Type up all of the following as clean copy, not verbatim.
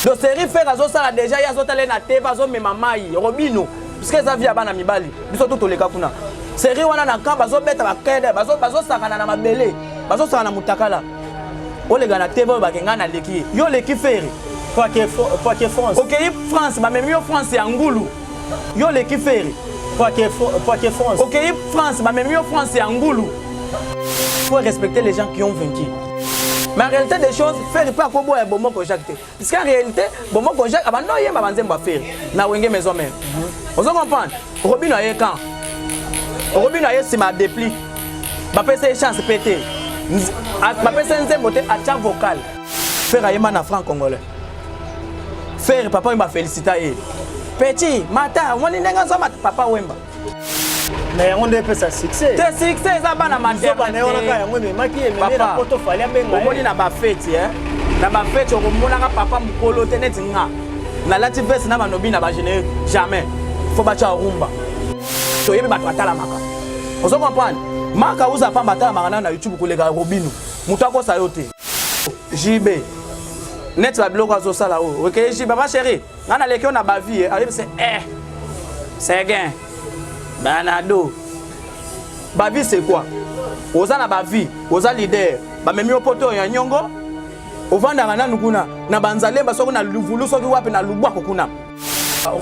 donc série frère azosala déjà ya azotala na TV azomema mai Robino parce que ça via bana mibali biso tout toleka kuna série wana na kamba bazobeta bakede bazosakana na mabele bazosakana na mutakala olega na TV bakenga na leki yo leki feri Quoi que France. OK France ba même yo France ya ngulu yo leki feri Quoi que France. OK France ba même yo France ya ngulu. Faut respecter les gens qui ont vaincu. Mais en réalité des choses, faire pas comme boire bon moko Jacques. Parce qu'en réalité, bon moko Jacques avant non yemba banzemba faire. Na wenge maison même. Vous comprenez? Robino aye quand? Robino aye si ma dépli. Ba pese chance pété. Ba pese nzembo te acha vocal. Faire ayema na franc congolais. Faire papa m'a féliciter. Petit, mata, on est nenga zoma papa wemba. Mais on doit faire ça succès. C'est succès ça ba na matière. Omoni na ba fête hein. Na ba fête okomona ka papa mukolo teneti nga. Na lati veste na manobi na ba généreux jamais. Faut ba cha rumba. To yebe ba twatala maka. Vous comprenez? Maka uza pa batala maka na YouTube kolega Robino. Mutu akosa yo te. JB. Net ba blog azo sala o. OK JB ma chérie. Ngana leki on a ba vie. Arrive c'est c'est gain. Banado. Ba vie c'est quoi? Oza na ba vie, oza leader. Ba memi opoto ya nyongo. Ovanda na nukuna na banzalemba soko na luvulu soko wapi na lubwa kokuna.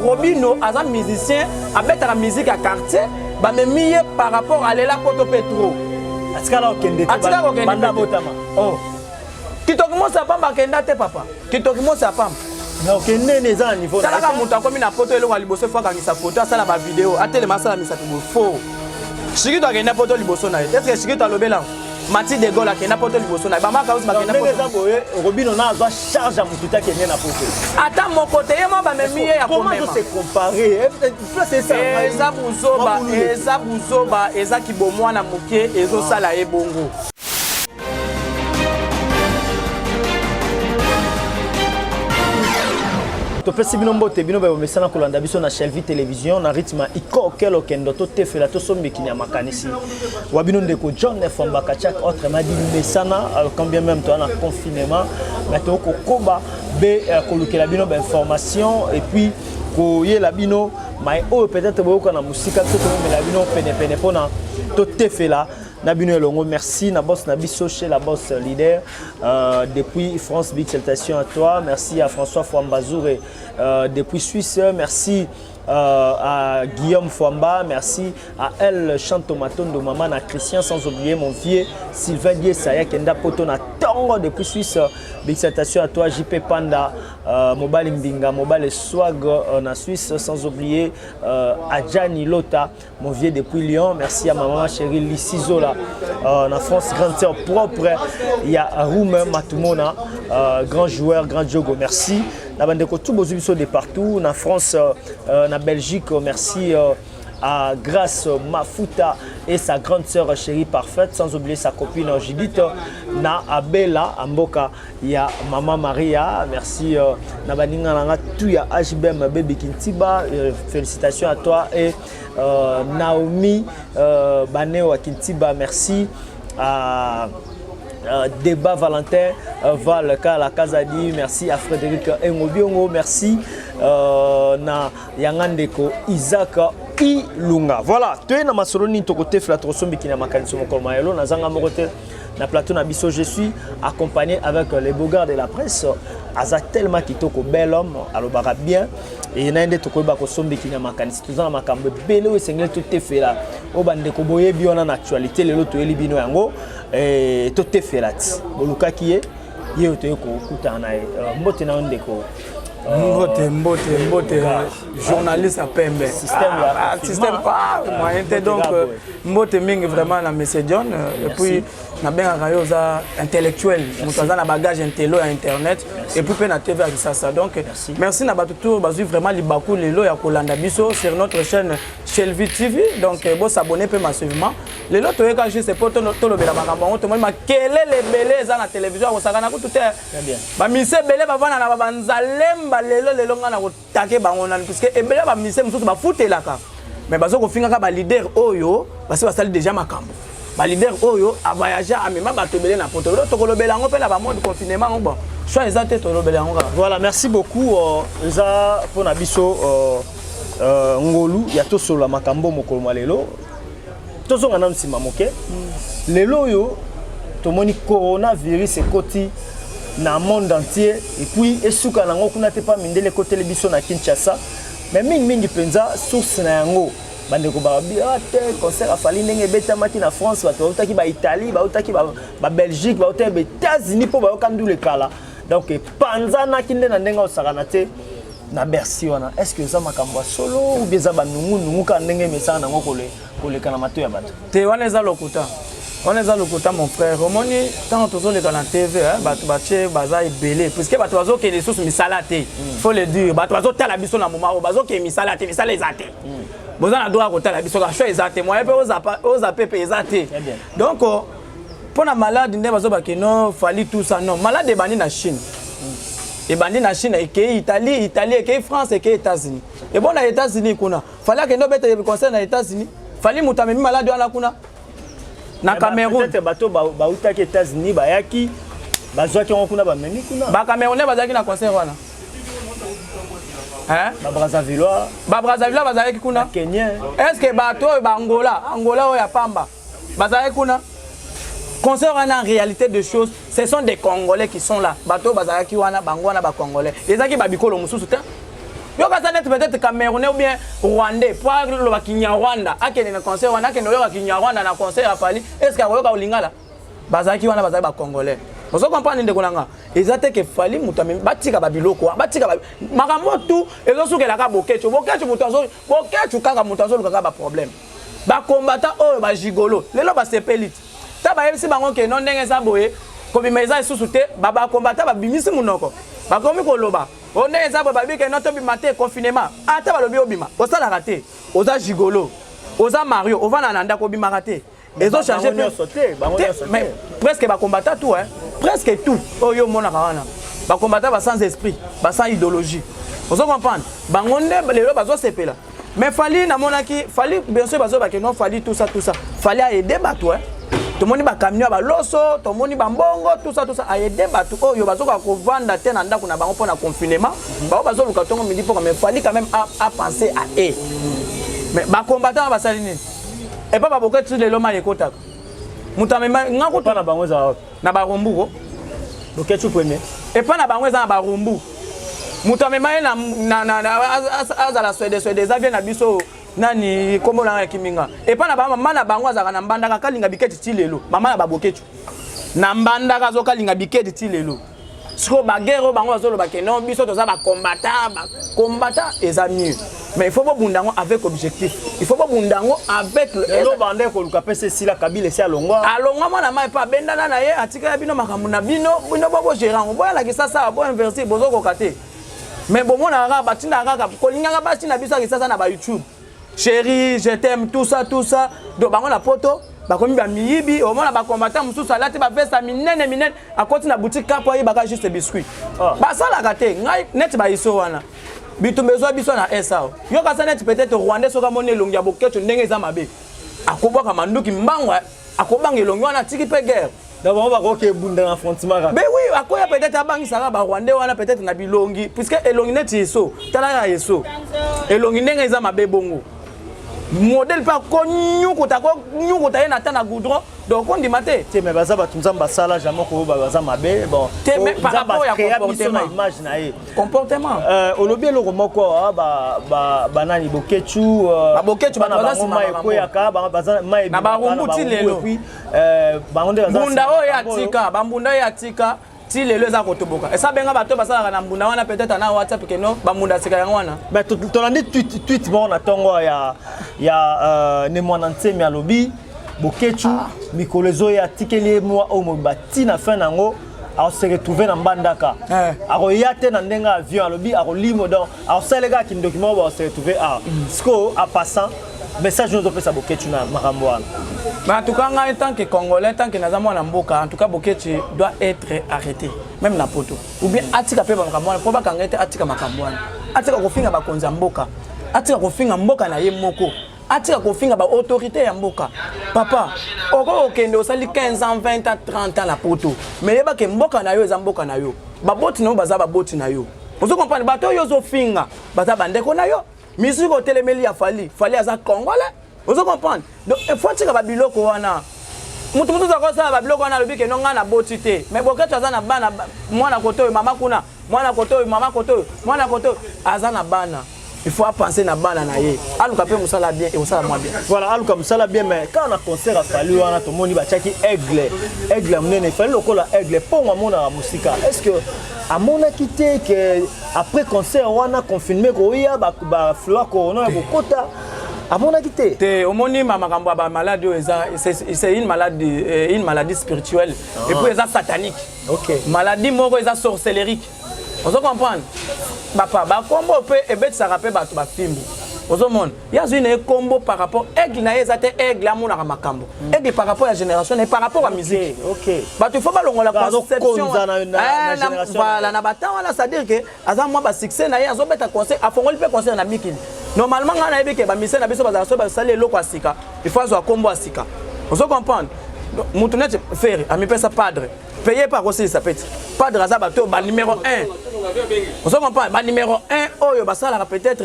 Robino aza musicien, abeta la musique à quartier, ba memi par rapport à lela poto petro. Atikala okende te banda botama. Oh. Kitokimo sa pamba kenda te papa. Kitokimo sa pamba. Non, que n'est pas niveau. Ça là monta comme na photo elo liboso fois quand sa photo ça la vidéo atele masala misa to faux. Chiki to akenda photo liboso na. Est-ce que chiki to lobela Mati de Gaulle akenda photo liboso na. Ba maka usi bakenda photo. Robino na azwa charge à mututa kenya na photo. Ata mon côté yemo ba memi ya comment se comparer? C'est ça. Eza buzoba eza kibomwana moke ezo sala ebongo. Topesi bino mbote bino ba mesana kolanda biso na Shelvi Télévision na rythme iko kelo kendo to tefela to sombe kinya makanisi wabino ndeko John Famba Kachak autrement dit mesana quand bien même toi na confinement mais to ko koba be kolukela bino ba information et puis ko yela bino mais oh peut-être boko na musika to to la bino pene pona to tefela Nabino Elongo, merci. Na boss Nabiso chez la boss leader. Depuis France, big salutation à toi. Merci à François Fouambazouré. Depuis Suisse, merci à Guillaume Fouamba. Merci à Elle Chantomaton de Maman, à Christian, sans oublier mon vieux Sylvain Diessaya, Kenda Potona Tongo depuis Suisse. Big salutation à toi, JP Panda, Mobile Mbinga, Mobile Swag en Suisse, sans oublier à Gianni Lota, mon vieux depuis Lyon. Merci à ma maman chérie Lissizola. En France, grande sœur propre. Il y a Roum Matumona, grand joueur, grand jogo. Merci. La bande de tout de partout. En France, en Belgique, merci à Grace Mafuta et sa grande sœur chérie parfaite, sans oublier sa copine Judith. Na Abela Amboka, il y a Maman Maria, merci. Na baninga nanga tout ya HBM Baby Kintiba, félicitations à toi et Naomi Baneo Kintiba, merci à Débat Valentin Val la Kazadi, merci à Frédéric Engobiongo, merci na Yangandeko Isaac Ilunga. Voilà, tu es dans ma soloni to côté flatrosombi qui na makaniso mokomayelo na zanga mokote na plateau na biso je suis accompagné avec les beaux gars de la presse aza tellement kitoko bel homme alobaka bien et naende to koyeba ko sombi qui na makanisi tozana makambo bele o sengel to tefela o bande ko boyebi ona na actualité lelo to eli bino yango et to tefelati boluka kiye ye to ko kutana mbote na ndeko Mbote, journaliste à Pembe. Système pas moyen donc Mbote mingi vraiment na Monsieur John et puis na bien rayoza intellectuel, mutaza na bagage intello à internet et puis pe na TV avec ça donc merci na batutu bazui vraiment libaku lelo ya kolanda biso sur notre chaîne Shelvi TV donc bon s'abonner pe massivement lelo to yeka juste pour to lobela makambo to ma kelele belé za na télévision ko sakana ko tout est bien ba mise belé ba vana na banzalemba lelo ngana ko take bango na parce que ebele ba mise mususu ba futelaka mais bazo ko finga ka ba leader oyo parce que basali déjà makambo ba leader oyo a voyager a même ba tobele na poto to kolobela ngo pe na ba mode confinement ngo bon soit ezate to lobela ngo. Voilà, merci beaucoup za pona biso ngolu ya to solo makambo mokolo malelo to zonga na nsima moke lelo yo to moni coronavirus ekoti na monde entier et puis esuka nango kuna te pa mindele côté biso na Kinshasa mais mingi penza source na yango bande ko ba te concert a fali ndenge beta mati na France bato utaki ba Italie ba utaki ba Belgique ba utaki ba États-Unis po ba yokandu le kala donc panza na kinde na ndenga osakana te na Bercy wana est-ce que ça makambo solo ou bien za ba nungu ka ndenge mesa nango kole kana mato ya bato te wana eza lokuta. On est à l'occulta, mon frère. Romoni, quand on est dans la TV, Batoubaché, Baza est belé. Puisque Batouazo qui est des sources misalate, faut le dire. Batouazo t'a la bison à mon mari, Bazo qui est misalate, misale les athées. Vous en avez droit à côté la bison, je suis athée. Moi, je peux aux apés, les athées. Donc, pour la malade, il ne fallait tout ça. Non, malade est banni en Chine. Et banni en Chine, et qui Italie, et qui France, et qui États-Unis. Et bon, aux États-Unis, il fallait que nous mettions des conseils aux États-Unis. Il fallait que nous mettions malade à la Kuna. Na Cameroun peut-être bateau ba utaki États-Unis ba yaki bazwaki ngokuna ba memi kuna ba Camerounais bazaki na concert wana hein ba Brazzaville bazaki kuna Kenya est-ce que bateau ba Angola o ya pamba bazaki kuna concert wana en réalité de choses ce sont des Congolais qui sont là bateau bazaki wana bango wana ba Congolais ezaki ba bikolo mususu te yo ka sanet peut-être Camerounais ou bien Rwandais pour le Kinyarwanda akene na concert wana akene yo Kinyarwanda na concert a fali est-ce que yo ka olingala bazaki wana bazaki ba Congolais vous comprenez ndeko nanga ezate ke fali mutame batika ba biloko batika makambo tout ezosukela ka bokecho mutanzo bokecho kaka mutanzo kaka ba problème ba combattant oyo ba gigolo lelo ba sepelite ta ba yebisi bango ke non ndenge za boye ko bimeza isusu te ba combattant ba bimisi munoko ba komi koloba on est ça babi que notre matin confinement ata balobi obima osala raté oza gigolo oza Mario ovana nanda ko bima raté ezo changer mais presque ba combattant tout hein presque tout oyo mona kana ba combattant ba sans esprit ba sans idéologie vous comprenez bangonde lelo bazo sepela mais fali na monaki fali bien sûr bazo ba que non fali tout ça fali aider bato hein tout le monde ba camion ba loso tout le monde ba mbongo tout ça a aider bato oyo bazoka ko vendre te na ndako na bango pour na confinement ba bazo luka tongo midi pour mais fallait quand même à penser à eux mais ba combattant ba salini et pas ba boketu de loma ekota mutame ngako na bango za na ba rombu boketu premier et pas na bango za ba rombu mutame mai na azala swede za bien na biso nani kombo na kiminga et pas na ba mama na bango azaka na mbandaka kalinga biketi ti lelo mama na baboketu na mbandaka zo kalinga biketi ti lelo siko bagero bango azolo ba kenon biso toza ba combattant eza mieux mais il faut pas bundango avec objectif il faut pas bundango avec le bandé ko luka pese sila kabile si alongwa mwana mai pa bendana na ye atika ya bino makambu na bino bobo gérant boya la kisasa bo inverser bozo ko kate mais bomona nga batinda nga ko linganga batinda biso kisasa na ba YouTube chérie je t'aime tout ça do bango na poto bakomi ba miyibi au moins ba combattant mususu alati ba veste minene akoti na boutique kapo yi baka juste biscuit ba sala kate ngai net ba iso wana bitumbezo biso na esao yo ka net peut-être Rwandais soka moni elongi ya boketo ndenge za mabe akobwaka manduki mbangwa akobanga elongi wana tiki pe guerre d'abord ba ko ke bunda na affrontement mais oui akoya peut-être abangi saka ba Rwandais wana peut-être na bilongi puisque elongi net eso tala ya eso elongi ndenge za mabe bongo modèle pas connu kota ye na tana goudron donc on dit maté te mais baza batunza mbasala jamais ko baza mabe bon mais par rapport à comportement image na ye comportement olobi eloko moko ba nani bokechu bana baza mai ko yaka baza mai na ba rumbuti lelo puis bangonde baza bunda o ya tika bambunda ya tika ti lelo za kotoboka esa benga bato basala na mbunda wana peut-être na WhatsApp que non bambunda sika yango wana mais tolandi tweet bon na tongo ya ne mwana ntemi alobi bokechu mikolezo ya tikeli moi o mobati na fin nango a se retrouver na mbandaka a yate na ndenga avion alobi a limo donc a selega ki document ba se retrouver a sco a passant message nous opesa bokechu na makambo wana. Mais en tout cas, en tant que Congolais, tant que nous avons un Mboka, en tout cas, Bokechi doit être arrêté, même na poto. Ou bien, Atika pe Makamboana, pour pas qu'on ait Atika Makamboana. Atika Kofinga Bakonza Mboka. Atika Kofinga Mboka na ye moko. atika kofinga ba autorité ya mboka papa oko okende osali 15 ans 20 ans 30 ans na poto mais yeba ke mboka na yo eza mboka na yo baboti na yo baza baboti na yo ozo comprendre bato yo zo finga baza bandeko na yo musique otelemeli ya fali aza congolais ozo comprendre donc il faut tika ba biloko wana mutu za kosa ba biloko wana lobi ke no nga na boti te mais boketo aza na bana mwana koto mama kuna mwana koto mama koto mwana koto aza na bana. Il faut penser na bana na ye. Aluka pe musala bien et musala moins bien. Voilà, aluka musala bien mais quand on a concert a fallu on a tout monde ba chaki aigle munene fallu lokola aigle pour moi mona musika. Est-ce que à mon quitté que après concert on a confirmé ko ya ba fleur corona ko kota à mon quitté. Te omoni mama kamba ba maladie c'est une maladie spirituelle et puis ça satanique. OK. Maladie moko eza sorcellerique. On se comprend. Papa, ba combo pe ebet ça rappelle ba to ba fimbu. Ozomon, il y a une combo par rapport aigle na ezate aigle amuna makambo. Aigle par rapport à la génération et par rapport à la musique. OK. Ba tu faut pas longola conception. Na génération. Voilà, na bata wana ça dire que aza moi ba succès na ye azobeta concert afongoli pe concert na mikili. Normalement ngana yebike ba mise na biso ba sale loko asika. Il faut azo combo asika. On se comprend. Mutu net faire ami pesa padre. Payé par aussi ça peut. Padre aza bato ba numéro 1. On se comprend, ba numéro 1 oyo basala peut-être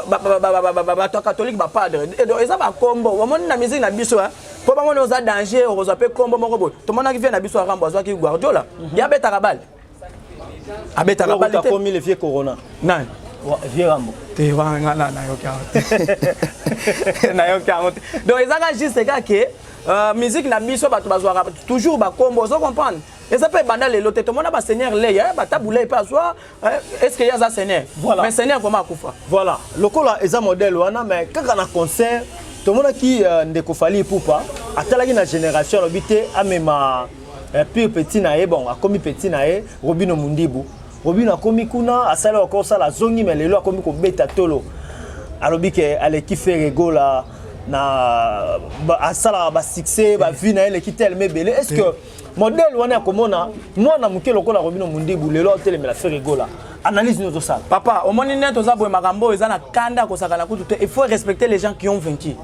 ba catholique ba padre. Et donc ça ba combo. Au monde na musique na biso po ba mona oza danger o zo pe combo moko bo. To mona ki vient na biso Rambo azo ki Guardiola. Ya beta rabal. Abeta rabal te comme le vieux Corona. Non. Vieux Rambo. Te wa ngala na yo ka. Na yo ka. Donc ezaka juste que musique na biso ba to bazwa toujours ba combo, zo comprendre. Et ça peut bandal les lotés. Tout le monde a Seigneur là, il y a ba taboulé pas soi. Est-ce qu'il y a ça Seigneur? Voilà. Mais Seigneur comment kufa? Voilà. Lokola eza modèle wana mais quand on a concert, tout le monde qui ndeko fali poupa, atalaki na génération lobité amema pire petit naé bon, a commis petit naé, Robino Mundibu. Robino a commis kuna, a sala encore ça la zongi mais lelo a commis ko beta tolo. Alobi ke aleki faire gola na a sala ba succès, ba vie na elle qui tellement belé. Est-ce que modèle wana komona mwana muke lokola Robino Mundibu lelo teleme la faire gola. Analyse nous ça. Papa, au moment net aux abois magambo, ils ont la kanda ko sakala kutu. Il faut respecter les gens qui ont vaincu.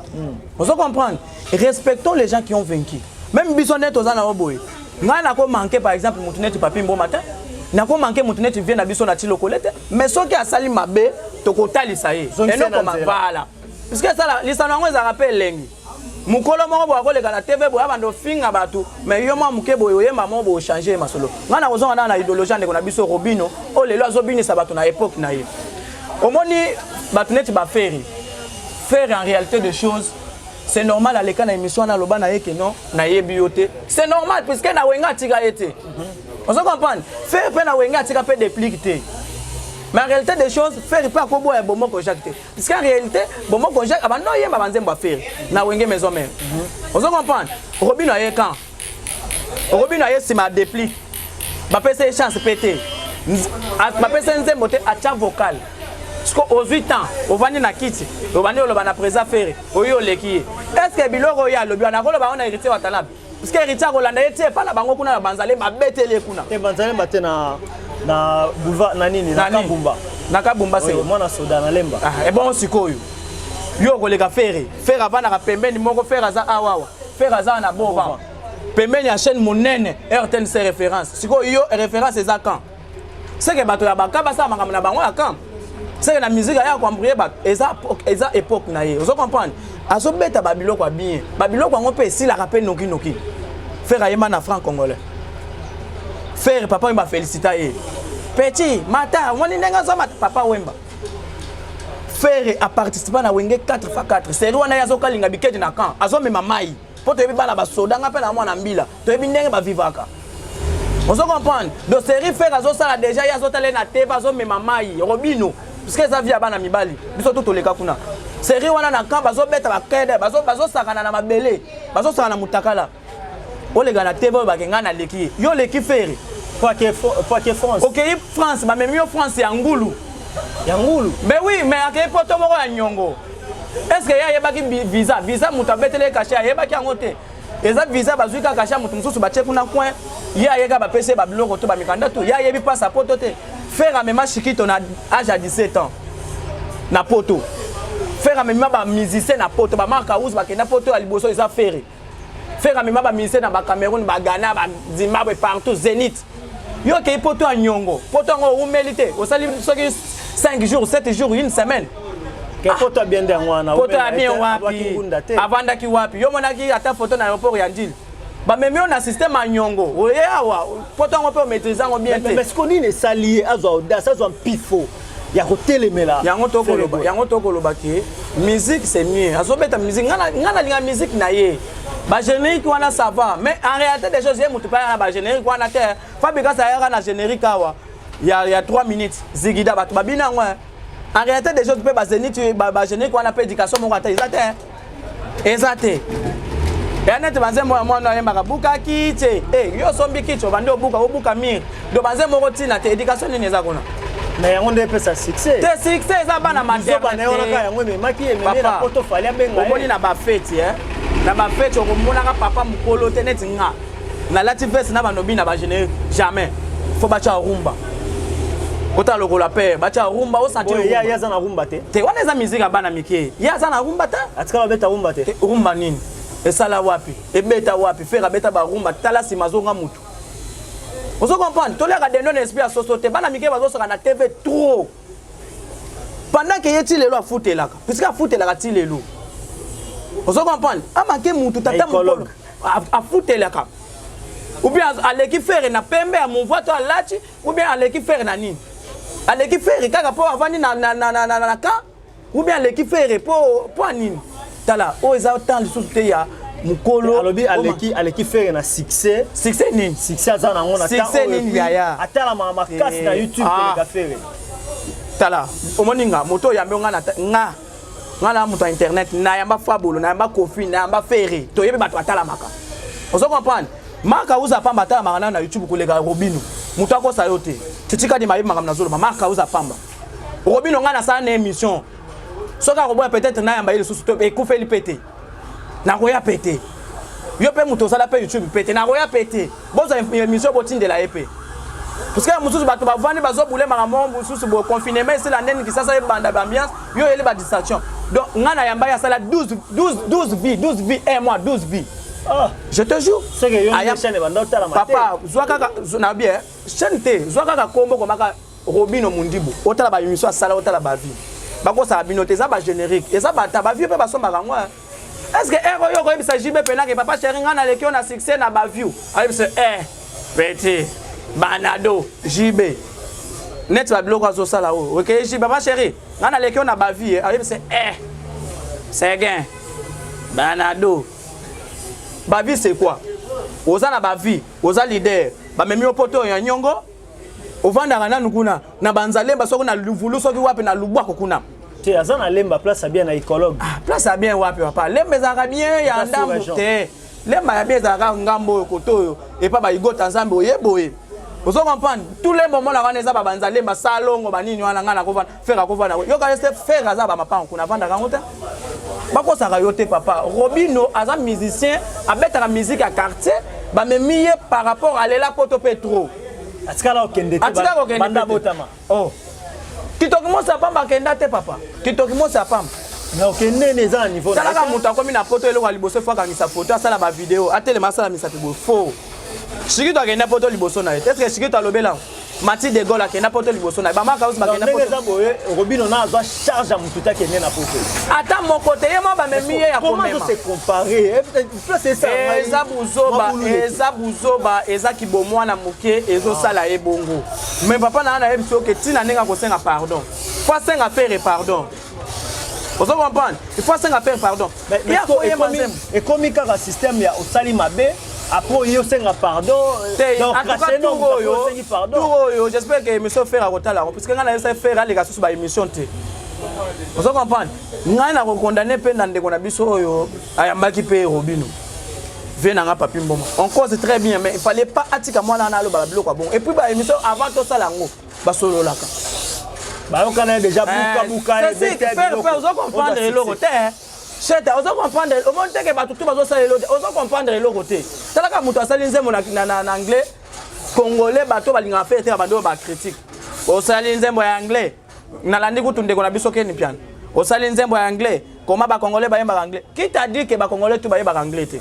Vous comprenez? Respectons les gens qui ont vaincu. Même bisonnet aux ana oboy. Ngana ko manquer par exemple mutunet papi mbo matin. Na ko manquer mutunet vient na biso na tilo kolete. Mais ce qui a sali mabe to kotali ça y est. Et non comme voilà. Parce que ça la lisano ngo za rappel lengi. Mukolo moko bo akoleka na TV bo abando finga batu mais yo ma muke bo yemba mo bo changer masolo ngana kozonga na idéologie ndeko na biso Robino o lelo azobinisa batu na époque na ye omoni batu neti ba faire en réalité des choses c'est normal à l'écran na émission na loba na yeke non na yebioté c'est normal puisque na wenga tika été on se comprend faire pe na wenga tika pe dépliquer. Mais en réalité des choses, faire pas comme un bon mot conjecté. Parce qu'en réalité, bon mot conjecté, avant non, il y a un bon faire. Na wenge maison même. On se comprend. Robino a quand? Robino a si ma dépli. Ma PC chance pété. Ma PC nzembo te acha vocal. Parce qu'aux 8 ans, au vani na kiti, au vani au bana présent faire, au yo leki. Est-ce que biloko ya lobi na ko ba on a hérité watalabi? Parce que hérité Rolanda était pas la bango kuna na banzale ba betele kuna. Et banzale batena na boulevard nanini na Kabumba c'est moi na soda na lemba et bon sikoyo yo koleka faire avant na pembeni moko faire aza awawa faire aza na bova pembeni ya chaîne monene RTNC référence sikoyo yo référence eza quand c'est que bato ya bakaba sa makambo na bango ya quand c'est que la musique ya comprendre ba eza époque na ye vous comprenez azo beta babiloko ya bien babiloko ngo pe si la rappel noki faire ayema na franc congolais. Faire papa il m'a félicité. Petit, matin, on est papa Wemba. Faire a participé à Wenge 4x4. C'est où on a yazoka linga biketi na kan. Azo me mamai. Pour te bana ba soda ngapela na mwana mbila. To ebi ndenge ba vivaka. On se comprend. Donc série faire azo sala déjà yazo tale na teba azo me mamai. Robino. Parce que ça via bana mibali. Biso to leka kuna. Série wana na kan bazo beta ba kede bazo sakana na mabele. Bazo sakana mutakala. O les gars na teba ba kenga na leki. Yo leki faire. Pas que France. OK, France, mais même France c'est Angoulou. Angoulou. Mais oui, mais à quel point moko ya nyongo. Est-ce que ya yebaki visa mutabetele kaché yebaki angote. Eza visa bazuika kaché mutu mususu bache kuna coin. Ya yeka ba PC ba biloko to ba mikanda to. Ya yebi passeport te. Faire même chikito na âge à 17 ans. Na poto. faire même ba musicien na poto ba marka ous ba kenda poto ya liboso eza faire faire même ba musicien na ba Cameroun ba Ghana ba Zimbabwe partout Zénith yo ke poto ya nyongo poto ngo umélité au sali soki 5 jours 7 jours une semaine ke poto bien ndangwana poto bien wapi avanda ki wapi yo monaki ata photo na aéroport ya Ndile ba même on a système à nyongo oyewa poto ngo pe maîtriser ngo bien mais ce qu'on est salié azo audace azo pifo ya kotelemela yango tokoloba ke musique c'est mieux azobeta musique ngana linga musique na ye ba générique wana ça va mais en réalité des choses mutu pa na ba générique wana te Fabika ça yaka na générique awa il y a 3 minutes zigida batu babina ngwa en réalité des choses pe ba zénith ba générique wana pe éducation moko ata ezate Yanete banze mo na yemba buka kite yo sombi kicho bande obuka mir do banze moko tina te éducation ni neza kona na yango nde pesa succès te succès za bana maternité bana yona ka yango me maki emene na poto fali abenga omoni na ba fête na ba fête okomona ka papa mukolo te neti nga na lati veste na banobi na ba générique jamais faut bacha rumba kota lokola pe bacha rumba o sentir ya za na rumba te wana za musique bana mike ya za na rumba te atika beta rumba te rumba nini esala wapi ebeta wapi faire beta ba rumba tala simazonga mutu. Vous comprenez? Tous les gars de non-esprit à société, bana mike bazo saka na TV trop. Pendant que yeti lelo a fouté là, puisque a fouté là ti lelo. Vous comprenez? A manqué mutu tata mukolo. A fouté là ka. Ou bien à l'équipe faire na pembe à mon voix toi lati, ou bien à l'équipe faire na nini. À l'équipe faire kaka po avani na ka, ou bien à l'équipe faire po nini. Tala, o eza autant le sous-te ya. Mukolo alobi aleki faire na succès nini succès za na ngona succès nini yaya atala mama kasi na YouTube ko ka faire tala omoninga moto ya mbonga na ngana moto internet na yamba fabolo na yamba kofi na yamba faire to yebe bato atala maka ozo comprendre maka uza pamba atala maka na YouTube ko lega Robino moto akosa yote titika di mayibi maka na zolo maka uza pamba Robino ngana sa na émission soka ko boya peut-être na yamba ile susu to e kufeli pété na koya pété yo pe muto sala pe YouTube pété na koya pété boza émission botinde la épée parce que mususu bato ba vandi bazo boule makambo mususu bo confinement c'est la ndeni kisasa e banda ambiance yo ele ba distraction donc ngana yamba ya sala 12 vies un mois 12 vies je te jure c'est que yo chaîne banda otala matin papa zwaka na bien chaîne te zwaka ka kombo komaka Robino Mundibu otala ba émission sala otala ba vie bako sa binote za ba générique eza ba ta ba vie pe ba somba ngwa. Est-ce que héros yo ko bisa jibe pena ke papa chéri ngana leki on a succès na ba view ali se petit banado jibe net ba bloko azo sala o OK jibe papa chéri ngana leki on a ba vie ali se c'est gain banado ba vie c'est quoi oza na ba vie oza leader ba memi opoto ya nyongo ovanda ngana nukuna na banzalemba soko na luvulu soki wapi na lubwa kokuna te azana lemba place bien na écologue place bien wapi papa lemba za bien ya ndambu te lemba ya bien za ngambo koto et pas ba igota nzambe oyeboye ozo comprendre tous les moments la wana za ba banza lemba salongo banini wana ngana ko faire ko vana yo ka rester faire za ba mapa kuna vanda kangota bako saka yote papa Robino aza musicien abeta la musique à quartier ba memiye par rapport à lela poto petro atikala okende te banda botama Kitokimo sa pamba kenda te papa. Kitokimo sa pamba. Mais okende neza niveau na. Sala muta komi na poto eloko liboso fwa kangisa photo asala ba vidéo atele masala misa pebo faux. Shikito akenda poto liboso na. Est-ce que Shikito alobela? Mati de Gaulle akenda poto liboso na. Ba maka usi bakenda poto. Neza boye Robino na azwa charge mututa kende na poto. Ata mon côté yema ba memiye ya komema. Comment se comparer? Peut-être c'est ça. Eza buzoba eza kibomwana muke ezo sala ebongo. Mais papa na na ebiso ke tina nenga ko senga pardon. Faut senga faire pardon. Vous comprenez? Il faut senga faire pardon. Et comme il y a un système ya osali mabe après yo senga pardon donc pardon. J'espère que monsieur faire à kotala parce que ngana esa faire les gars sous ba émission te. Vous comprenez? Ngana ko condamner pe na ndeko na biso oyo ayambaki pe Robino. Venanga papi mboma. On cause très bien mais il fallait pas atika mwana na lo ba biloko bon. Et puis ba émission avant to sala ngo ba solo laka. Ba on connaît déjà buka c'est faire vous comprendre le côté. C'est vous comprendre au monde que ba tout bazo sala le vous comprendre le côté. Tala ka muto asali nzembo na anglais congolais bato balinga faire te bando ba critique. O sali nzembo ya anglais. Na landi kutunde ko na biso ke ni piano. Au salin nzembo anglais, comment ba congolais ba yemba anglais. Qui t'a dit que ba congolais tout ba yemba anglais te?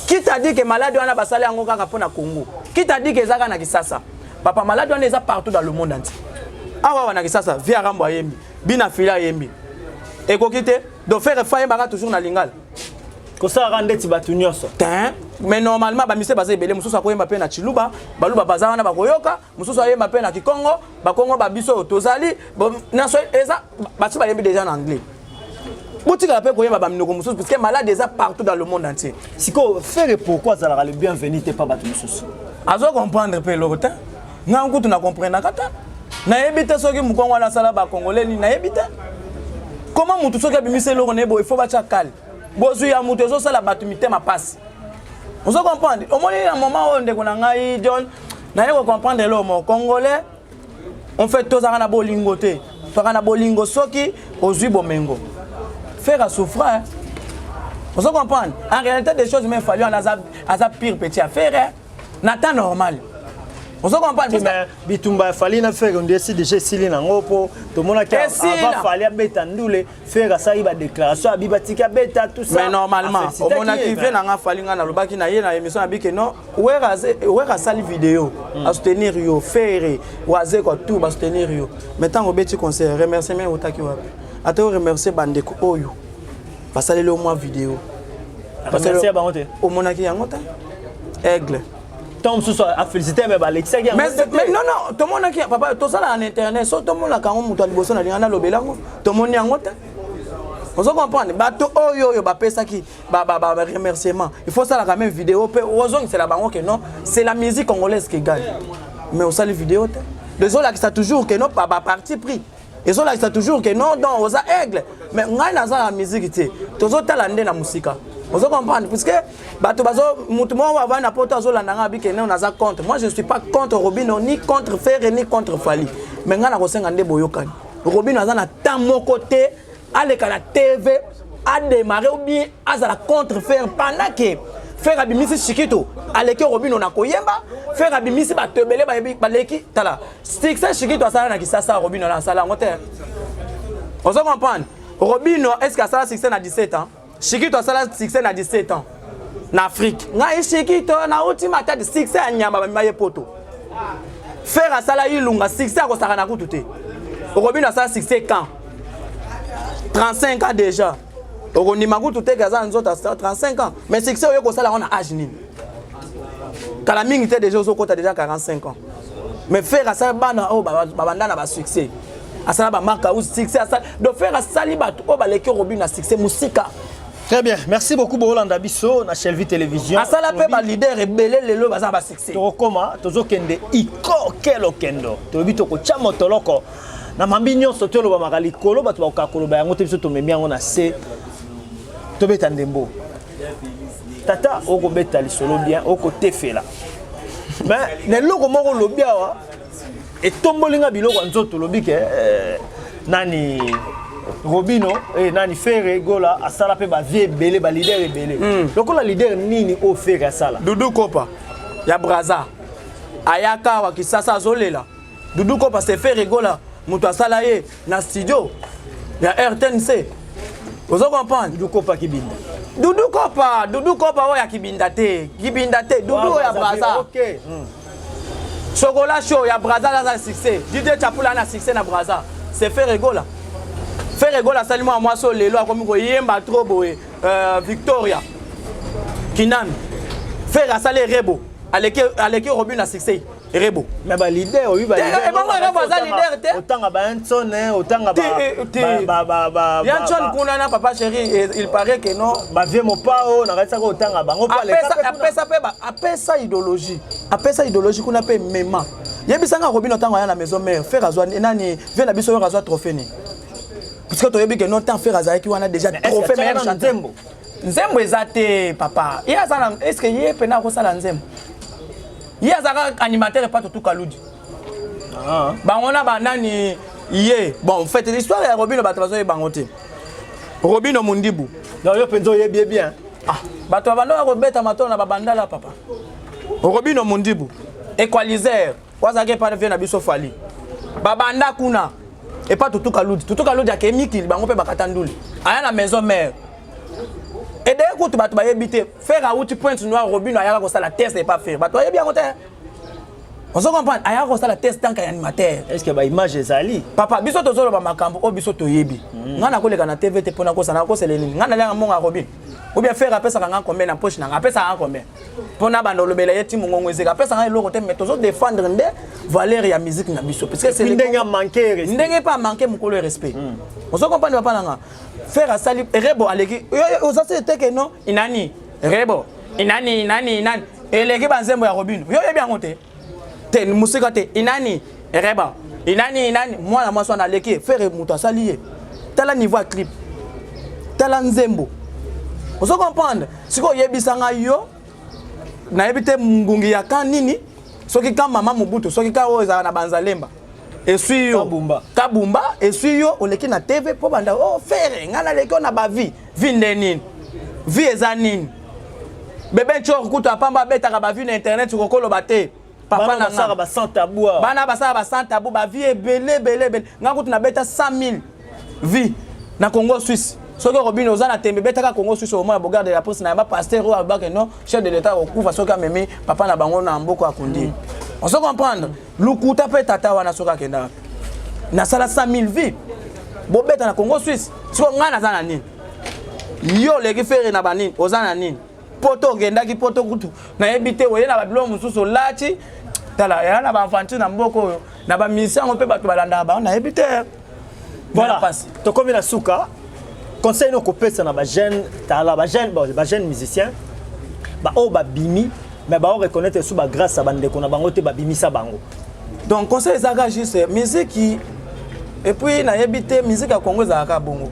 Qui t'a dit que malade wana ba salé en kaka pona Congo? Qui t'a dit que ezaka na Kisasa? Papa malade wana eza partout dans le monde entier. Awa wana Kisasa, via Rambo yembi, bina fila yembi. Et ko kité, do faire fa yemba toujours na lingala. Ko ça rende ti batu nyonso. Mais normalement ba mise baza ebele mususu akoyemba pe na Chiluba, baluba baza wana bakoyoka, mususu ayemba pe na Kikongo, ba Kongo ba biso tozali, na so eza batu ba yembi déjà en anglais. Boutika pe koyemba ba minoko mususu parce que malade déjà partout dans le monde entier. Siko faire pourquoi ça la le bienvenue te pas batu mususu. Azo comprendre pe lota. Nga nkutu na comprendre kata. Na yebite soki mukongo wana sala ba congolais ni na yebite. Comment mutu soki abimise loko nebo il faut ba chakal. Bozu ya mutu zo sala batu mitema passe. On se comprend. Au moins, à un moment où on a John, on a comprendre l'homme congolais. On fait tous à bolingo te. Toi à bolingo soki, aux bomengo. Faire à souffrir. On se comprend. En réalité, des choses même fallu en azab pire petit affaire. N'attend normal. On se comprend. Mais bitumba fallait na faire on décide déjà s'il na ngopo to mona ka avant fallait beta ndule faire ça iba déclaration abibatika beta tout ça. Mais normalement au mona qui vient na fallait na lobaki na ye na émission abike non ouais sali vidéo à soutenir yo faire waze ko tout ba soutenir yo. Maintenant au beti conseil remerciement otaki wapi. Ata remercier bandeko oyo. Ba sali le mois vidéo. Remercier ba ngote. Au mona ki yango ta aigle. Tom sous a félicité mais Alexia qui mais non tout le monde qui papa tout ça en internet so tout le monde quand on mutu liboso na lingana lobelango tout le monde yango te on se comprend bato oyo ba pesa ki ba remerciement il faut ça la quand même vidéo pe ozong c'est la bango que non c'est la musique congolaise qui gagne mais on ça les vidéos te désolé là qui ça toujours que non pas parti pris et ça là qui ça toujours que non dans oza aigle mais ngai na za la musique te tozo talande na musika. On se comprend parce que bato bazo mutumo wa va na poto azolanda ngabi ke on aza contre. Moi je ne suis pas contre Robino ni contre Ferre ni contre Fali. Mais ngana ko senga nde boyokani. Robino aza na temps moko te aleka na TV a démarrer ou bien azala contre Ferre pendant que Ferre abimisi Chikito aleke Robino na koyemba Ferre abimisi batebele ba leki tala. Stick ça Chikito asala na Kisasa Robino na sala ngote. On se comprend. Robino est-ce que ça succès na 17 ans? Chikito a sala succès na 17 ans. En Afrique. Ngai Chikito na ultima tête succès à nyamba maye poto. Faire à sala ilunga succès ko saka na kutute. Robino a sala succès quand 35 ans déjà. Okoni makutute gaza nzota 35 ans. Mais succès oyo ko sala on a âge nini. Kala mingi te déjà zo kota déjà 45 ans. Mais faire à sala bana o babanda na ba succès. Asala ba marque ou succès asala de faire à sali bato o baleki Robino a succès musika. Très bien, merci beaucoup Bolanda Bisso na Shelvi Télévision. Asala pe ba leader rebelle lelo baza ba succès. To koma tozo kende iko kelo kendo. To bito ko chamo toloko. Na mambinyo sotelo ba makali kolo bato ba kakolo ba yango te biso to memi yango na se. To beta ndembo. Tata oko beta lisolo bien oko tefela. Mais ne loko moko lobia wa et tombolinga biloko nzoto lobike nani Robino et nani Ferre gola asala pe ba vie belé ba leader belé. Donc la leader nini o Ferre asala. Dudu Kopa ya Braza. Ayaka wa Kisasa zolela. Dudu Kopa c'est Ferre gola mutu asala ye na studio ya RTNC. Vous comprenez? Dudu Kopa kibinda. Dudu Kopa o ya kibinda te. Kibinda te Dudu ya Braza. OK. Chocolat show ya Braza la succès. DJ Chapula na succès na Braza. C'est Ferre gola. Faire gola salimo à moi sur les lois comme yemba trop boé Victoria Kinan faire à saler Rebo aleke Robino a succès Rebo mais ba leader oui ba leader autant ba Anson autant ba Yanson kuna na papa chéri il paraît que non ba vie mo pao na resta ko autant ba ngo pa le apesa idéologie kuna pe mema yebisanga Robino tango ya na maison mère faire azwa nani vient na biso yo azwa trophée ni. Parce que tu as vu que notre temps faire azaki on a déjà trophée meilleur chanteur. Nzembo ezate papa. Est-ce que yé pena ko sala nzembo? Yé azaka animateur pas tout kaludi. Ba on a banani yé. Bon, en fait l'histoire de Robino Batrazo et bangote. Robino Mundibu. Non yo penzo yé bien. Ah, bato bando ko beta matona ba bandala papa. Robino Mundibu. Equalizer. Wazake pa vient na biso Fali. Babanda kuna. et pas Tutu Kaludi a Kemiki bango pe bakatanduli aya na maison mère et dès que tu vas habiter faire à où tu pointes noir Robino aya ko sala test et pas faire bato bien côté on se comprend aya ko sala test tant qu'animateur est-ce que ba image ezali papa biso tozolo ba makambo o biso toyebi ngana koleka na TV te pona ko sana ko seleni ngana lenga monga Robin ou bien faire apesa kanga combien na poche na apesa kanga combien pona bando lobela yeti mongongo ezeka apesa kanga eloko te mais tozo défendre nde valeur ya musique na biso parce que c'est ndenge manquer respect ndenge pas manquer mukolo respect on se comprend papa nanga faire à sali rebo aleki oza c'était que non inani rebo inani eleki banzembo ya Robin yo yebi angote te musika te inani reba inani mwana mwaswa na leki faire muto asali tala niveau clip tala nzembo on se comprendre siko yebisanga yo na yebite mungungi ya kanini soki ka mama Mobutu soki ka oza na banzalemba esui yo kabumba esui yo oleki na TV po banda oh faire ngana leki na ba vie ndenini vie eza nini bebe chor kutu apamba betaka ba vie na internet kokolo bate papa na nga ba sans tabou bana basala ba sans tabou ba vie belé nga kutu na beta 100 000 vie na Congo Suisse soki Robino oza na tembe betaka Congo Suisse au moins bogarde la poste na ba pasteur ou abaka non chef de l'état okufa soki amemi papa na bango na mboko akundi on se comprendre lukuta pe tata wana soka kenda na sala 100 000 vies bo beta na Congo Suisse siko ngana za na nini yo leki fere na banini oza na nini poto gendaki poto kutu na yebite oye na babilo mususu lati tala ya na ba infantile na mboko na ba mission pe bato balanda ba na yebite voilà to comme la souka conseil no kopesa na ba jeune tala ba jeune musicien ba o ba bimi mais ba o reconnaître sous ba grâce à bande ko na bango te ba bimi sa bango donc conseil zaka juste musique et puis na yebite musique ya Congo zaka bongo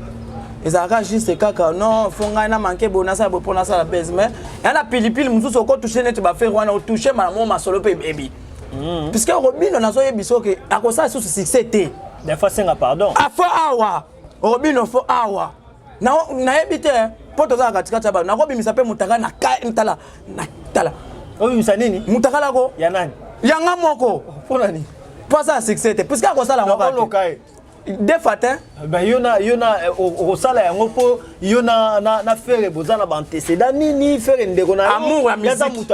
ezaka juste kaka non fonga na manke bonasa bo pona sa la base mais yana pilipili mususu ko toucher net ba faire wana o toucher mama masolo pe baby puisque Robino nazo yebiso ke akosa sous succès te des fois c'est un pardon afo awa Robino fo awa na yebite poto za katikati ba na ko bimisa pe mutaka na tala o bimisa nini mutaka lako ya nani yanga moko pona ni pas ça succès te puisque akosa la ngoko des fatin ben yona au sala yango po yona na faire bozana ba antécédent ni faire ndeko na amour ya musique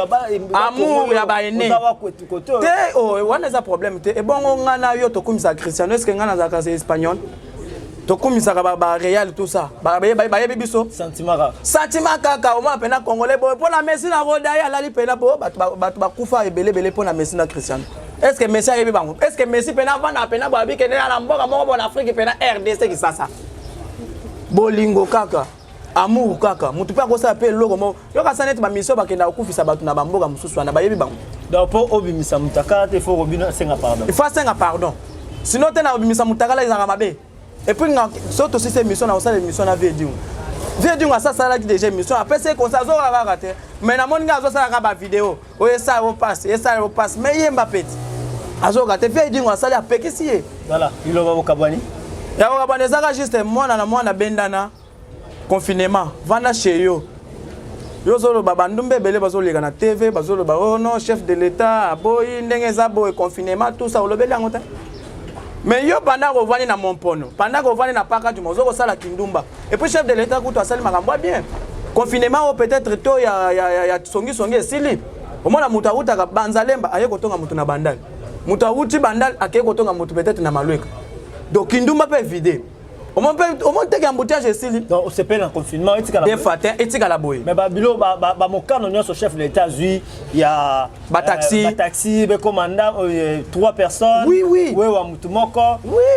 amour ya ba ene te oh wana za problème te e bongo ngana yo to kumisa Cristiano est-ce que ngana za ka espagnol to kumisa ba Real tout ça ba biso sentiment kaka au moins pena congolais bo pona Messi na roda ya lali pena bo bat ba kufa ebele pona Messi na Cristiano. Est-ce que Messi arrive bango? Est-ce que Messi pena vana pena babi kene na mboka moko na Afrique pena RDC ki sasa? Bolingo kaka, amour kaka, mutu pa ko sa pe logo mo. Yo ka sanet ba mission ba kenda okufisa batu na bamboka mususu na bayebi bango. Donc pour obimisa mutaka te faut Robino senga pardon. Il faut senga pardon. Sinon te na obimisa mutaka la izanga mabe. Et puis surtout si c'est mission na osala mission na VD. VD nga ça sala ki déjà mission après c'est comme ça zo ka rater. Mais na moni nga zo sala ka ba vidéo. O esa o passe, mais yemba petit. Azoka te fait dire ça a pekisi voilà il va au kabani ya ko kabani zaka juste mwana bendana confinement vanda chez yo zolo baba ndumbe bele bazoleka na TV bazolo ba oh non chef de l'état boy ndenge za boy confinement tout ça olobeli ngota mais yo pendant ko vani na Mompono pendant ko vani na paka du mozo ko sala kindumba et puis chef de l'état ko to asali makambo bien confinement peut-être to ya songi esili au moins na mutaruta ka banzalemba aye ko tonga mutu na bandali mutu awuti bandal akeye kotonga mutu peut-être na malweka donc kindumba pe vide au moins teke embouteillage esili donc c'est pas un confinement des fatin etika la boy mais babilo ba mokano nyonso chef de l'état zui ya ba taxi be commandant 3 personnes oui ouais wa mutu moko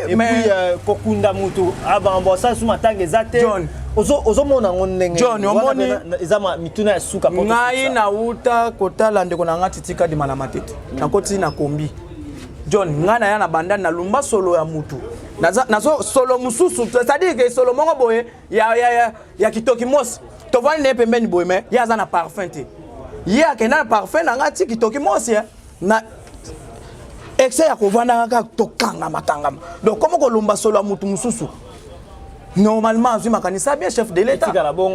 et mais puis kokunda mutu abambo ça suma tange zate John ozomona ngondenge John omoni ezama mituna ya suka poto ngai na uta kotala ndeko na ngati tika di mala matete na koti na kombi John ngana ya na banda na lumba solo ya mutu nazo solo mususu c'est-à-dire que solo mongo boye ya kitoki mos to vani ne pembeni boye me ya za na parfum te ya kena na parfum na ngati kitoki mos ya na excès ya kovanda ka tokanga matangama donc comment ko lumba solo ya mutu mususu normalement azui makanisa bien chef de l'état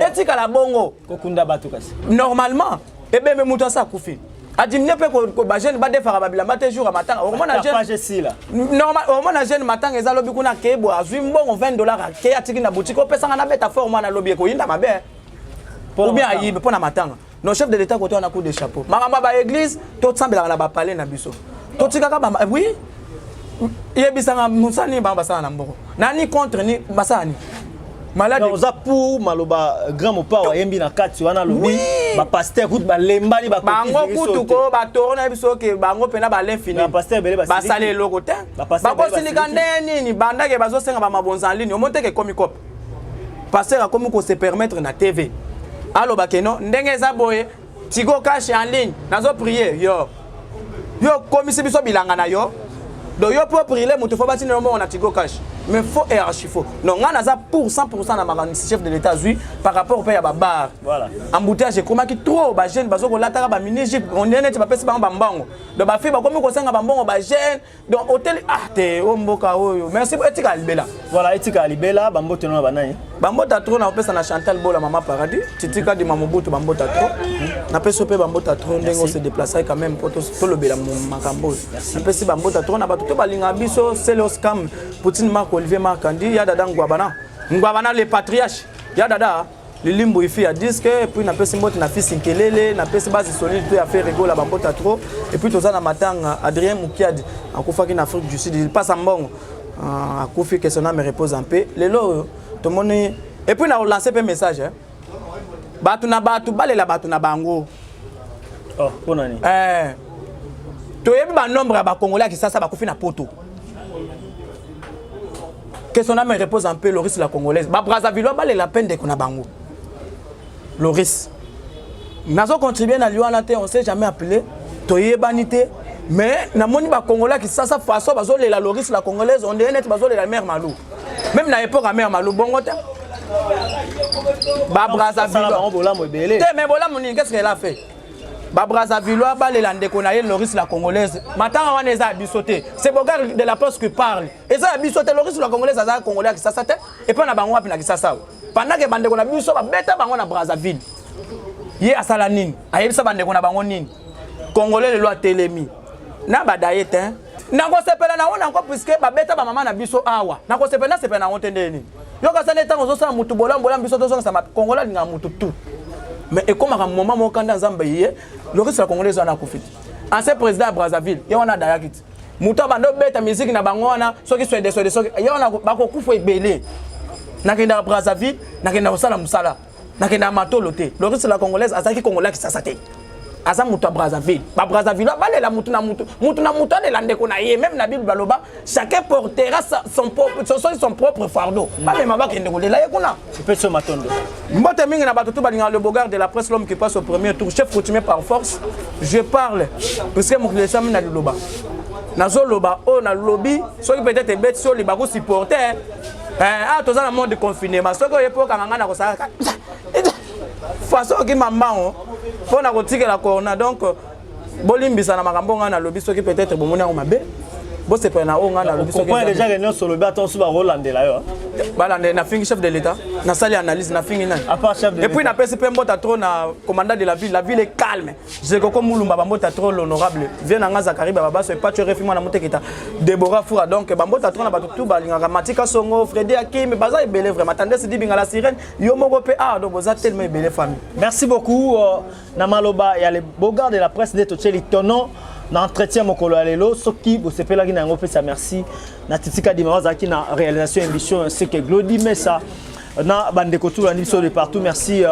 etika la bongo kokunda batu kasi normalement ebe me mutu asa kufi a diminué peu ko ba jeune ba defara ba bilamba te jour à matin au moins na jeune normal au moins na jeune matin eza lobi kuna ke bo azui mbongo $20 ke atiki na boutique opesa na beta fort moi na lobi ko yinda mabe ou bien ayibe pour na matanga nos chef de l'état côté on a coup de chapeau maramba ba église tout sembla na ba palais na biso to tika ka ba oui yebisanga musani ba basana na mboko nani contre ni basani malade oza pour maloba grand mopa wa yembi na kati wana lobi ba pasteur route ba lembani ba bango kutu ko ba torona biso ke bango pena ba l'infini ba pasteur belé ba salé loko te ba ko silika ndeni ni bandake bazo senga ba mabonza en ligne omonte ke komi kop pasteur akomi ko se permettre na TV allo ba keno ndenge za boye Tigo Cash en ligne nazo prier yo komi si biso bilanga na yo donc yo pour prier mutu fo bati no mo na Tigo Cash mais faut et archi faux non ngana za pour 100% na magani chef de l'état zui par rapport au pays à babar voilà embouteillage comment qui trop ba jeune bazo ko lataka ba mini-jeep on est ba pesi ba mbambango donc ba fi ba komi ko senga ba mbongo ba jeune donc hôtel te o mboka oyo merci etika libela voilà etika libela ba mbote no ba nani ba mbota trop na pesa na Chantal Bola mama paradis titika di mamobutu ba mbota trop na pesa pe ba mbota trop ndengo se déplacer quand même pour to lobela makambo na pesa ba mbota trop na ba to balinga biso c'est le scam Poutine Marc Olivier Marcandi ya dada ngwabana le patriarche ya dada le limbo ifi ya disque et puis na pesi mbote na fils Nkelele na pesi base solide to ya faire rigola ba mbota trop et puis toza na matanga Adrien Mukiadi akufaki na Afrique du Sud il passe en bon akufi que son âme repose en paix lelo to moni et puis na lancer pe message batu na batu balela batu na bango oh ponani to yebi ba nombre ba congolais qui ça ba kufi na poto que son âme repose en paix Loris la congolaise ba Brazzaville ba la peine de kona bango Loris nazo contribuer na liwana te on sait jamais appelé to yebanité mais na moni ba congolais qui ça façon bazo la Loris la congolaise on est net bazo la mère Malou même na époque à mère Malou bongo te ba Brazzaville te mais bola moni qu'est-ce qu'elle a fait ba Brazzaville ba les landeko na Loris la congolaise matanga wana eza bisoté c'est Bogar de la poste qui parle eza bisoté Loris la congolaise eza congolais qui ça te et pas na bango wapi na ki ça pendant que bandeko na biso ba beta bango na Brazzaville ye asala nini ayebisa bandeko na bango nini congolais le loi telemi na badaye te na ko sepela na wona encore puisque ba beta ba mama na biso awa na ko sepela na wonte nini yo ka sala tango zo sala mutu bolambola biso to zo sa congolais nga mutu tout mais et comme à un moment mon candidat Zambaye le reste la congolaise on a conflit ancien président à Brazzaville et on a Dayakit muta bando beta musique na bango wana soki soit des et on a bako kufu ebele na kenda Brazzaville na kenda osala musala na kenda matolote le reste la congolaise azaki congolais qui ça te asa mutu à Brazzaville ba Brazzaville ba la mutu na mutu de la ndeko na ye même na Bible baloba chacun portera son propre fardeau ba même ba kende ko de la yekuna peut se matondo mbote mingi na bato to balinga le Bogar de la presse l'homme qui passe au premier tour chef coutumier par force je parle parce que mon clé na loba nazo loba o na lobby soki peut-être bête sur les bako supporter toza na monde de confinement soki époque nganga na ko sa façon qui maman pour na kotikela corona donc bolimbisa na makambo ngana lobby soki peut-être bomona o mabe bo c'est pas na o ngana lobby soki comprend déjà que non sur le bateau sur Rolandé là yo balande na fingi chef de l'état na sali analyse na fingi nani à part chef de et puis na PCP mbota trop na commandant de la ville est calme je koko mulumba mbota trop l'honorable vient na Zakari baba so pas tu refimo na motekita Deborah Foura donc mbota trop na bato tout balinga matika songo Freddy Akim baza ebele vraiment tendance di binga la sirène yo moko pe donc boza tellement ebele famille merci beaucoup na maloba ya le Bogar de la presse de Tocheli Tonon na entretien mokolo alelo soki bo sepela ki na ngo pesa merci na titika dimanche qui na réalisation émission c'est que Glody Messa na bandeko tout la biso de partout merci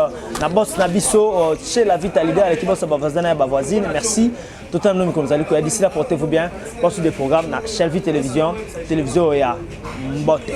na boss na biso chez la vitalité avec boss ba voisine ba voisine merci tout un nom comme vous allez quoi d'ici là portez-vous bien boss des programmes na Shelvi télévision ya Mbote.